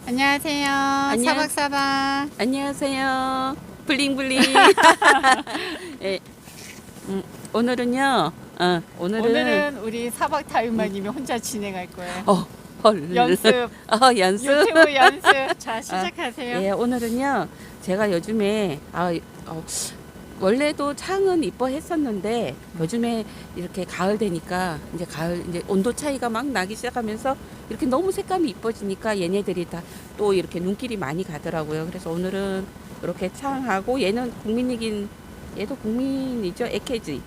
안녕하세요. 사박사박. 안녕하세요. 블링블링. 예, 오늘은요. 오늘은 우리 사박 타임마님이 혼자 진행할 거예요. 헐. 연습. 연습. 유튜브 연습. 자, 시작하세요. 예, 오늘은요. 제가 요즘에 원래도 창은 이뻐했었는데 요즘에 이렇게 가을 되니까 이제 온도 차이가 막 나기 시작하면서 이렇게 너무 색감이 이뻐지니까 얘네들이 다 또 이렇게 눈길이 많이 가더라고요. 그래서 오늘은 이렇게 창하고 얘는 얘도 국민이죠. 애케지.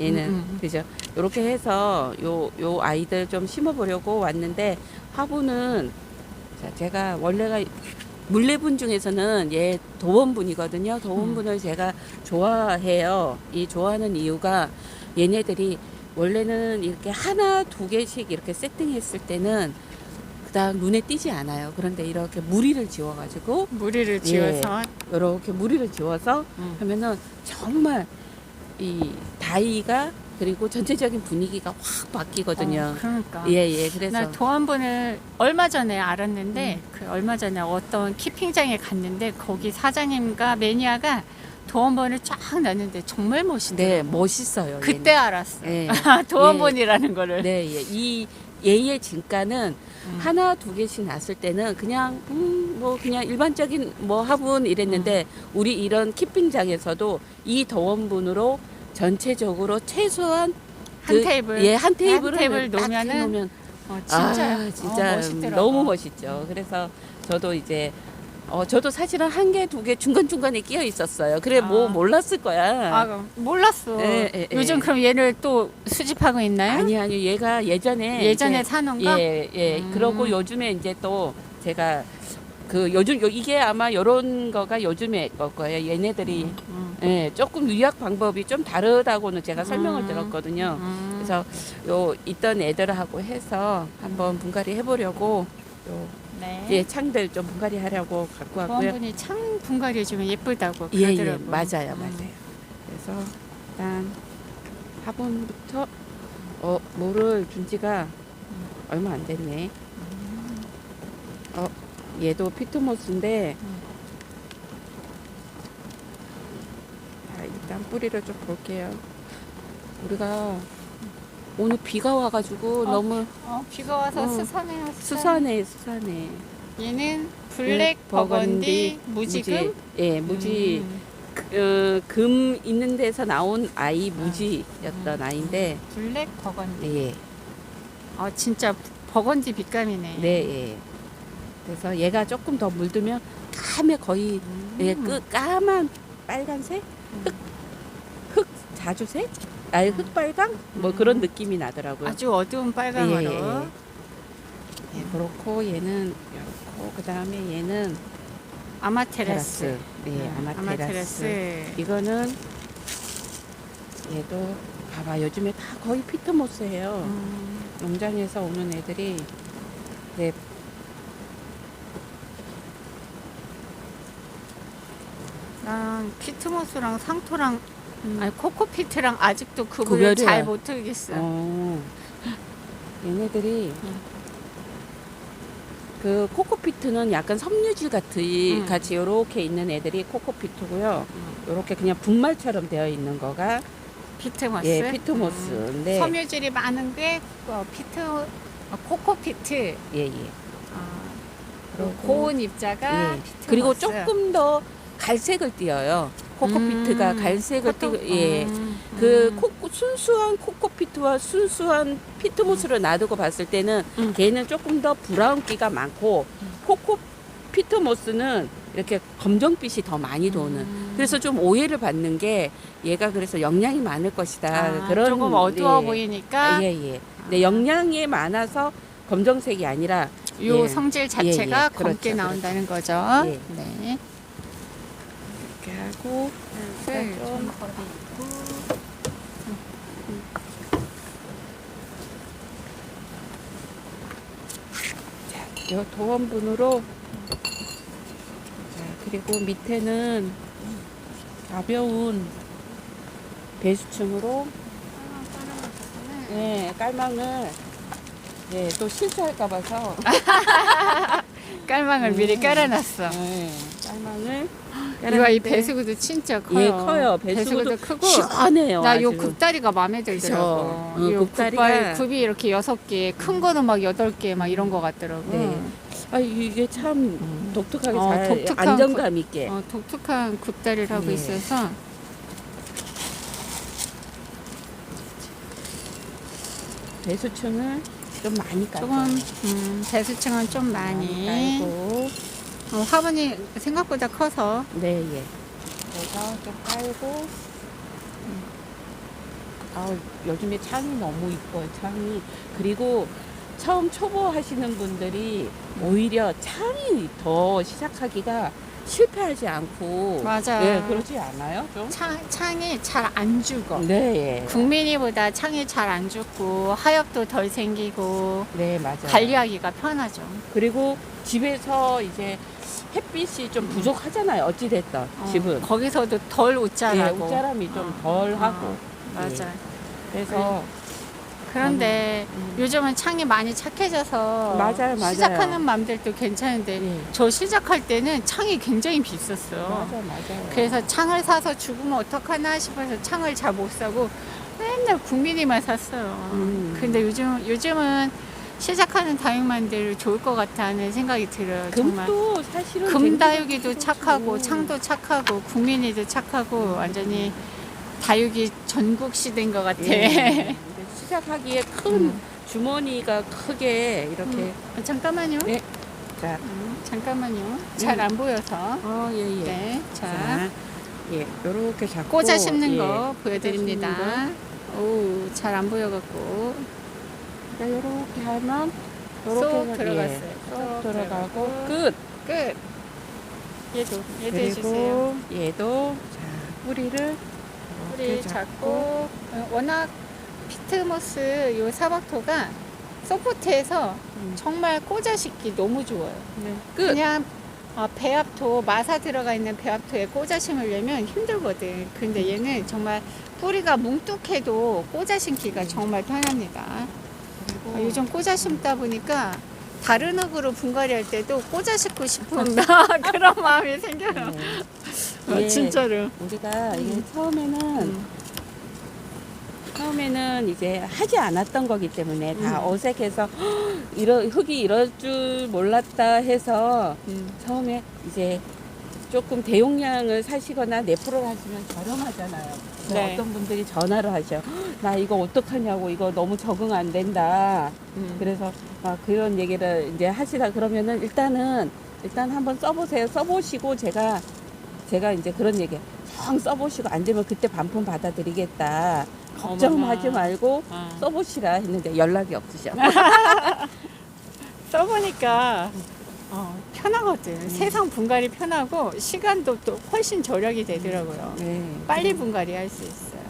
얘는 그죠. 이렇게 해서 요 아이들 좀 심어보려고 왔는데 화분은 제가 원래가 물레분 중에서는 얘 도원분이거든요. 도원분을 제가 좋아해요. 이 좋아하는 이유가 얘네들이 원래는 이렇게 하나 두 개씩 이렇게 세팅했을 때는 그다음 눈에 띄지 않아요. 그런데 이렇게 무리를 지워가지고 무리를 지어서 이렇게 무리를 지워서 하면은 정말 이 다이가 그리고 전체적인 분위기가 확 바뀌거든요. 그러니까. 예. 그래서 나 도안분을 얼마 전에 알았는데 그 얼마 전에 어떤 키핑장에 갔는데 거기 사장님과 매니아가 도안분을 쫙 놨는데 정말 멋있더라고요. 네, 멋있어요. 그때 알았어. 예. 도안분이라는 거를. 네, 이 얘의 진가는 하나 두 개씩 났을 때는 그냥 뭐 그냥 일반적인 뭐 화분 이랬는데 우리 이런 키핑장에서도 이 더원분으로 전체적으로 최소한 한 테이블. 한 테이블을 한 테이블 딱 놓으면은 놓으면 진짜, 진짜 멋있더라고. 너무 멋있죠. 그래서 저도 이제 저도 사실은 한 개, 두 개 중간중간에 끼어 있었어요. 그래, 뭐 몰랐을 거야. 몰랐어. 예. 요즘 그럼 얘를 또 수집하고 있나요? 아니, 얘가 예전에 이제 사놓은 거? 예. 그러고 요즘에 이제 또 제가 요즘 이게 아마 요런 거가 요즘에 거예요. 얘네들이 예, 조금 유약 방법이 좀 다르다고는 제가 설명을 들었거든요. 그래서 있던 애들하고 해서 한번 분갈이 해보려고 네. 창들 좀 분갈이 하려고 갖고 왔고요. 보안분이 창 분갈이 해주면 예쁘다고 예, 그러더라고요. 맞아요. 그래서 일단 화분부터 물을 준 지가 얼마 안 됐네. 얘도 피트모스인데 자, 일단 뿌리를 좀 볼게요. 우리가 오늘 비가 와가지고 너무 비가 와서 수산해요. 수산해. 얘는 블랙 버건디 무지금? 예, 무지. 금 있는 데서 나온 아이 무지였던 아이인데 블랙 버건디. 예. 진짜 버건디 빛감이네. 네, 예. 그래서 얘가 조금 더 물들면 까매 거의 까만 빨간색, 흑 자주색, 흑빨강 뭐 그런 느낌이 나더라고요. 아주 어두운 빨강으로. 예, 그렇고 얘는 이렇고 그다음에 얘는 아마테라스. 예, 아마테라스. 아마테라스. 이거는 얘도 봐봐 요즘에 다 거의 피트모스예요. 농장에서 오는 애들이 네. 난 피트모스랑 상토랑 코코피트랑 아직도 구분을 구별이야. 잘 못하겠어. 얘네들이 그 코코피트는 약간 섬유질 같이 요렇게 있는 애들이 코코피트고요. 요렇게 그냥 분말처럼 되어 있는 거가 피트모스. 예, 피트모스인데 섬유질이 많은 게 코코피트. 예. 그리고 고운 입자가 예. 피트모스. 그리고 조금 더 갈색을 띄어요. 코코피트가 갈색을 띄고 예. 순수한 코코피트와 순수한 피트모스를 놔두고 봤을 때는 걔는 조금 더 브라운기가 많고 코코피트모스는 이렇게 검정빛이 더 많이 도는. 그래서 좀 오해를 받는 게 얘가 그래서 영양이 많을 것이다. 그런 조금 어두워 보이니까. 예. 근데 영양이 많아서 검정색이 아니라 요 성질 자체가 검게 그렇죠. 나온다는 거죠. 예. 네. 이렇게 하고 좀 이 도원분으로 그리고 밑에는 가벼운 배수층으로 깔망을 또 실수할까 봐서 깔망을 미리 깔아놨어. 네, 깔망을 이와 이 배수구도 진짜 커요. 예, 커요. 배수구도 크고. 시원해요. 나 요 아주. 굽다리가 마음에 들더라고. 그쵸. 요 굽다리가- 굽이 이렇게 6개, 큰 거는 막 8개 막 이런 거 같더라고. 네. 아, 이게 참 독특하게 잘 독특한 안정감 있게. 독특한 굽다리를 하고 예. 있어서 배수층을 좀 많이 깔고. 조금 배수층은 좀 많이. 깔고. 화분이 생각보다 커서 네, 예. 그래서 좀 깔고. 아, 요즘에 창이 너무 이뻐요, 창이. 그리고 처음 초보 하시는 분들이 오히려 창이 더 시작하기가 실패하지 않고. 맞아. 네, 그러지 않아요? 좀? 창이 잘 안 죽어. 네, 예. 국민이보다 창이 잘 안 죽고 하엽도 덜 생기고 네, 맞아요. 관리하기가 편하죠. 그리고 집에서 이제 햇빛이 좀 부족하잖아요. 어찌됐든 집은. 거기서도 덜 예, 웃자라고. 옷자람이 좀 덜 하고. 맞아. 예. 그래서 그런데 음. 요즘은 창이 많이 착해져서 맞아요, 맞아요. 시작하는 맘들도 괜찮은데 예. 저 시작할 때는 창이 굉장히 비쌌어요. 맞아요. 그래서 창을 사서 죽으면 어떡하나 싶어서 창을 잘 못 사고 맨날 국민이만 샀어요. 근데 요즘은 시작하는 다육만들 좋을 것 같다는 생각이 들어요. 정말. 금도 사실은 금다육이도 착하고 창도 착하고 국민이도 착하고 완전히 다육이 전국 시대인 것 같아. 예. 시작하기에 큰 주머니가 크게 이렇게. 잠깐만요. 네. 자, 잠깐만요. 잘 안 보여서. 예. 네. 자, 자, 예, 요렇게 잡고. 꽂아 심는 예. 거 보여드립니다. 오, 잘 안 보여갖고. 자, 요렇게 하면 쏙 요렇게 들어갔어요. 쏙 쏙 들어가고 들어가고. 끝. 끝. 얘도 해주세요. 그리고 얘도 자, 뿌리를 뿌리 이렇게 잡고 워낙 피트모스 요 사박토가 소프트해서 정말 꽂아 심기 너무 좋아요. 네. 끝. 그냥 배합토 마사 들어가 있는 배합토에 꽂아 심으려면 힘들거든. 근데 얘는 정말 뿌리가 뭉툭해도 꽂아 심기가 정말 편합니다. 그리고 요즘 꽂아 심다 보니까 다른 흙으로 분갈이 할 때도 꽂아 심고 싶은 그런 마음이 생겨요. 예. 진짜로. 우리가 이게 처음에는 이제 하지 않았던 거기 때문에 다 어색해서 흙이 이럴 줄 몰랐다 해서 처음에 이제 조금 대용량을 사시거나 내프를 하시면 저렴하잖아요. 네. 어떤 분들이 전화를 하셔. 나 이거 어떡하냐고, 이거 너무 적응 안 된다. 그래서 그런 얘기를 이제 하시다 그러면은 일단 한번 써보세요. 써보시고 제가 이제 그런 얘기 정 써보시고 안 되면 그때 반품 받아드리겠다. 걱정하지 말고 써보시라 했는데 연락이 없으셔. 써보니까 편하거든. 세상 분갈이 편하고 시간도 또 훨씬 절약이 되더라고요. 네. 빨리 분갈이 할 수 있어요.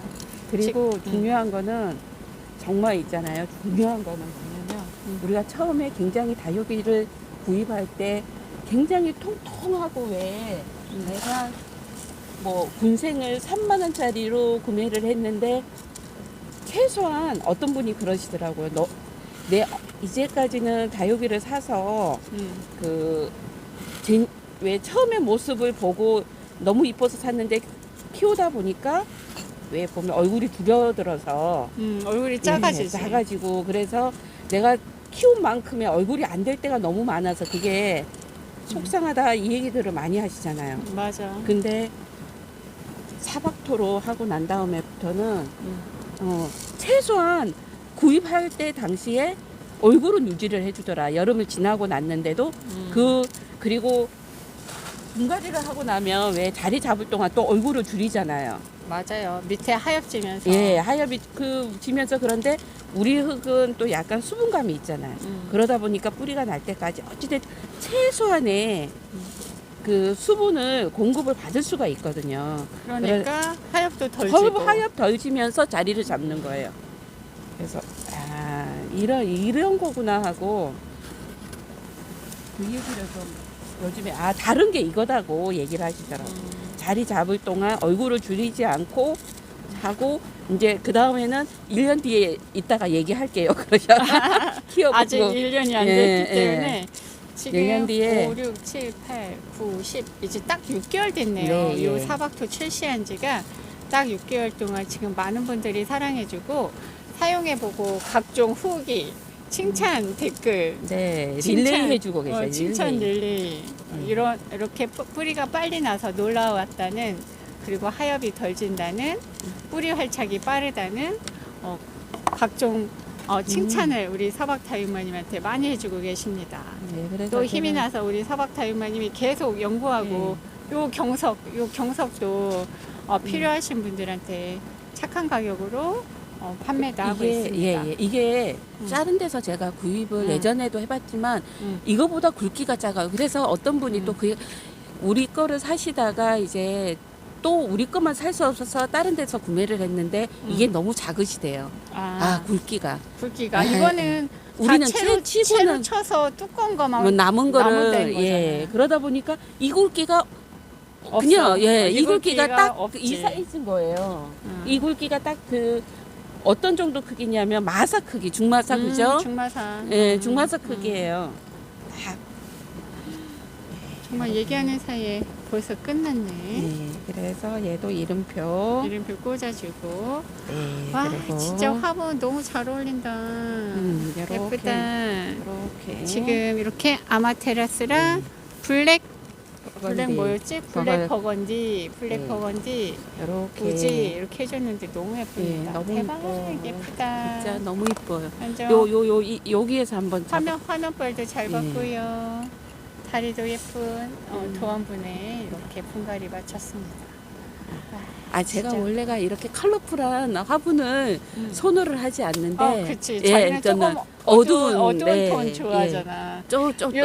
그리고 중요한 거는 정말 있잖아요. 중요한 거는 뭐냐면 우리가 처음에 굉장히 다육이를 구입할 때 굉장히 통통하고 왜 내가 뭐 군생을 3만 원짜리로 구매를 했는데 최소한 어떤 분이 그러시더라고요. 내 이제까지는 다육이를 사서 왜 처음에 모습을 보고 너무 이뻐서 샀는데 키우다 보니까 왜 보면 얼굴이 두려들어서 얼굴이 작아지지. 작아지고 그래서 내가 키운 만큼의 얼굴이 안 될 때가 너무 많아서 그게 속상하다 이 얘기들을 많이 하시잖아요. 맞아. 근데 사박토로 하고 난 다음에부터는 최소한 구입할 때 당시에 얼굴은 유지를 해주더라. 여름을 지나고 났는데도 그리고 분갈이를 하고 나면 왜 자리 잡을 동안 또 얼굴을 줄이잖아요. 맞아요. 밑에 하엽지면서. 예, 하엽이 지면서 그런데 우리 흙은 또 약간 수분감이 있잖아요. 그러다 보니까 뿌리가 날 때까지 어찌됐든 최소한의 그 수분을 공급을 받을 수가 있거든요. 그러니까 하엽도 덜 지고. 하엽 덜 지면서 자리를 잡는 거예요. 그래서 이런 거구나 하고 그 얘기를 좀 요즘에 다른 게 이거다고 얘기를 하시더라고요. 자리 잡을 동안 얼굴을 줄이지 않고 하고 이제 그 다음에는 1년 뒤에 이따가 얘기할게요. 그러셔. 키워보고. 아직 1년이 안 됐기 때문에 지금 1년 뒤에 5, 6, 7, 8, 9, 10 이제 딱 6개월 됐네요. 네, 요 예. 사박토 출시한 지가 딱 6개월 동안 지금 많은 분들이 사랑해주고 사용해보고 각종 후기, 칭찬 댓글 네, 칭찬, 릴레이 해주고 계셔요. 칭찬 릴레이. 릴레이. 이렇게 뿌리가 빨리 나서 놀라웠다는, 그리고 하엽이 덜 진다는, 뿌리 활착이 빠르다는 각종 칭찬을 우리 서박다육마님한테 많이 해주고 계십니다. 네, 그래서 또 힘이 제가- 나서 우리 서박다육마님이 계속 연구하고 요 경석도 필요하신 분들한테 착한 가격으로 판매도 하고 있습니다. 예. 이게 음. 다른 데서 제가 구입을 음. 예전에도 해봤지만 음. 이거보다 굵기가 작아요. 그래서 어떤 분이 음. 또 우리 거를 사시다가 이제 또 우리 것만 살 수 없어서 다른 데서 구매를 했는데 이게 너무 작으시대요. 굵기가. 굵기가 네. 이거는 우리는 채로 치고는 쳐서 두꺼운 거만 뭐 남은 거를 된 예 거잖아요. 그러다 보니까 이 굵기가 없어. 그냥 이 이 굵기가 굵기가 딱 없지. 이 사이즈인 거예요. 음. 이 굵기가 딱 어떤 정도 크기냐면 마사 크기, 중마사 그죠? 중마사. 예, 중마사 크기예요. 정말 얘기하는 사이에 벌써 끝났네. 네, 그래서 얘도 이름표. 이름표 꽂아주고. 네, 와, 그리고 진짜 화분 너무 잘 어울린다. 요렇게, 예쁘다. 이렇게 지금 이렇게 아마테라스랑 블랙 뭐였지? 블랙 버건디, 블랙 네. 버건디, 이렇게 우지 이렇게 해줬는데 너무 예쁩니다. 네, 너무 대박 예뻐. 예쁘다. 진짜 너무 이뻐요. 완전 여기에서 한번 화면빨도 잘 네. 봤고요. 다리도 예쁜 음. 도안분에 이렇게 분갈이 맞췄습니다. 제가 진짜. 원래가 이렇게 컬러풀한 화분을 손으로 선호를 하지 않는데 그치. 예, 자기는 저는 조금 어두운 어두운 톤 좋아하잖아.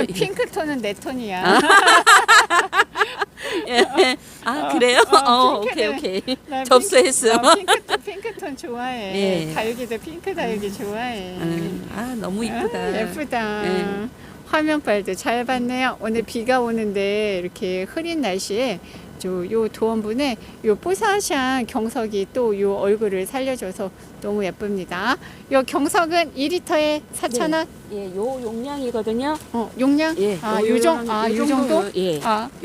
이 핑크 톤은 내 톤이야. 그래요? 핑크는- 오케이. 나 접수했어요. 핑크톤 좋아해. 예. 다육이도 핑크 다육이 좋아해. 너무 이쁘다. 예쁘다. 예. 화면빨도 잘 봤네요. 오늘 비가 오는데 이렇게 흐린 날씨에 요 도원분에 요 뽀샤시한 경석이 또 요 얼굴을 살려줘서 너무 예쁩니다. 요 경석은 2리터에 4,000원. 예, 요 용량이거든요. 용량? 예, 요 정도? 예. 요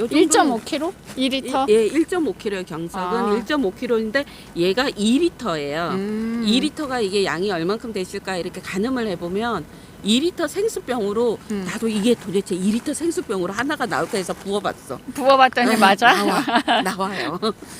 정도는- 1.5kg? 2리터? 예, 1.5kg 경석은 아. 1.5kg인데 얘가 2리터예요. 음. 2리터가 이게 양이 얼만큼 됐을까 이렇게 가늠을 해보면 2리터 생수병으로 나도 이게 도대체 2리터 생수병으로 하나가 나올까 해서 부어봤어. 부어봤더니 맞아? 나와요.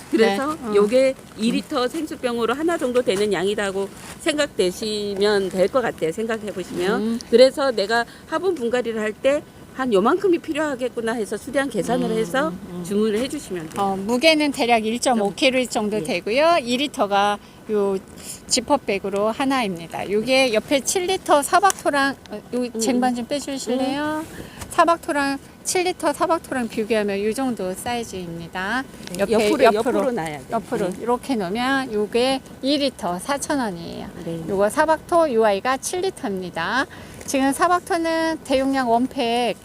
그래서 네. 요게 2리터 생수병으로 하나 정도 되는 양이라고 생각되시면 될 것 같아요. 생각해 보시면. 그래서 내가 화분 분갈이를 할 때 한 요만큼이 필요하겠구나 해서 수량 계산을 해서 주문을 해주시면 돼요. 무게는 대략 1.5kg 정도 예. 되고요. 2리터가 요 지퍼백으로 하나입니다. 요게 옆에 7리터 사박토랑 요 쟁반 좀 빼주실래요? 사박토랑 7리터 사박토랑 비교하면 요 정도 사이즈입니다. 옆으로 놔야 돼요. 옆으로 이렇게 놓으면 요게 2리터 4,000원이에요. 네. 요거 사박토 요 아이가 7리터입니다. 지금 사박토는 대용량 원팩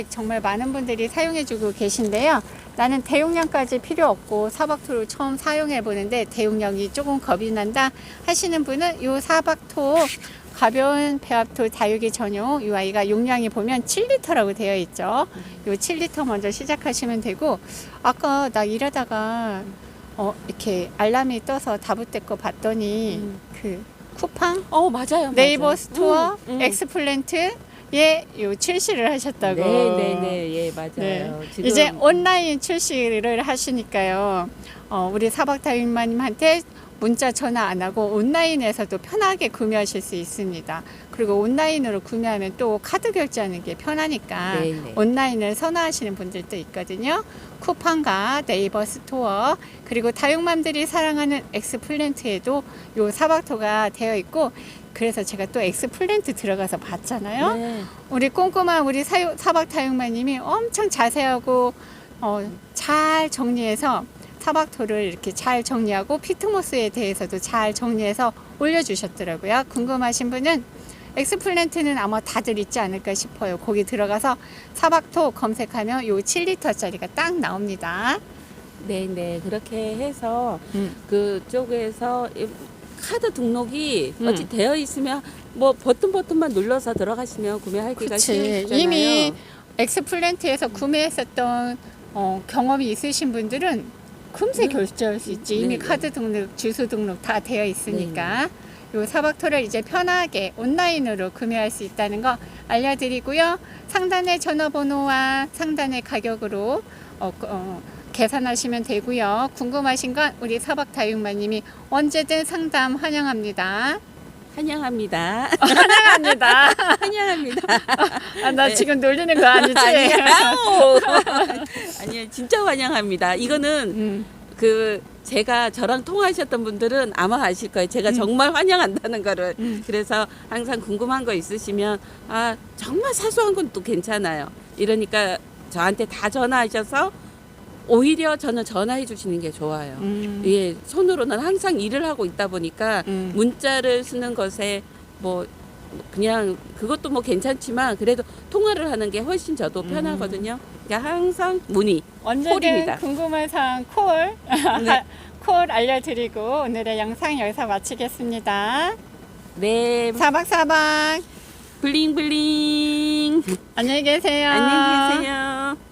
정말 많은 분들이 사용해주고 계신데요. 나는 대용량까지 필요 없고 사박토를 처음 사용해 보는데 대용량이 조금 겁이 난다 하시는 분은 요 사박토 가벼운 배합토 다육이 전용 이 아이가 용량이 보면 7리터라고 되어 있죠. 요 7리터 먼저 시작하시면 되고, 아까 나 일하다가 이렇게 알람이 떠서 다부떼 거 봤더니 그 쿠팡 맞아요. 네이버 맞아요. 스토어 엑스플랜트 요 출시를 하셨다고. 네, 예, 맞아요. 네. 지금 이제 온라인 출시를 하시니까요. 우리 사박다육마님한테 문자 전화 안 하고 온라인에서도 편하게 구매하실 수 있습니다. 그리고 온라인으로 구매하면 또 카드 결제하는 게 편하니까 네, 네. 온라인을 선호하시는 분들도 있거든요. 쿠팡과 네이버 스토어 그리고 다육맘들이 사랑하는 엑스플랜트에도 요 사박토가 되어 있고, 그래서 제가 또 엑스플랜트 들어가서 봤잖아요. 네. 우리 꼼꼼한 우리 사박다육마님이 엄청 자세하고 잘 정리해서 사박토를 이렇게 잘 정리하고 피트모스에 대해서도 잘 정리해서 올려주셨더라고요. 궁금하신 분은 엑스플랜트는 아마 다들 있지 않을까 싶어요. 거기 들어가서 사박토 검색하면 요 7리터짜리가 딱 나옵니다. 네, 그렇게 해서 그쪽에서 카드 등록이 음. 어찌 되어 있으면 뭐 버튼만 눌러서 들어가시면 구매하기가 그치. 쉬우시잖아요. 이미 엑스플랜트에서 구매했었던 경험이 있으신 분들은 금세 네. 결제할 수 있지. 이미 네, 카드 등록, 주소 등록 다 되어 있으니까. 요 사박토를 이제 편하게 온라인으로 구매할 수 있다는 거 알려드리고요. 상단의 전화번호와 상단의 가격으로 계산하시면 되고요. 궁금하신 건 우리 사박다육마님이 언제든 상담 환영합니다. 환영합니다. 환영합니다. 환영합니다. 아, 나 네. 지금 놀리는 거 아니지? 아니요, 진짜 환영합니다. 이거는 음. 제가 저랑 통화하셨던 분들은 아마 아실 거예요. 제가 정말 환영한다는 거를. 그래서 항상 궁금한 거 있으시면 정말 사소한 건 또 괜찮아요. 이러니까 저한테 다 전화하셔서 오히려 저는 전화해 주시는 게 좋아요. 예, 손으로는 항상 일을 하고 있다 보니까 문자를 쓰는 것에 뭐 그냥 그것도 뭐 괜찮지만 그래도 통화를 하는 게 훨씬 저도 편하거든요. 그러니까 항상 문의. 언제든 콜입니다. 궁금한 사항 콜, 네. 콜 알려드리고 오늘의 영상 여기서 마치겠습니다. 네, 사박사박 블링블링. 안녕히 계세요. 안녕히 계세요.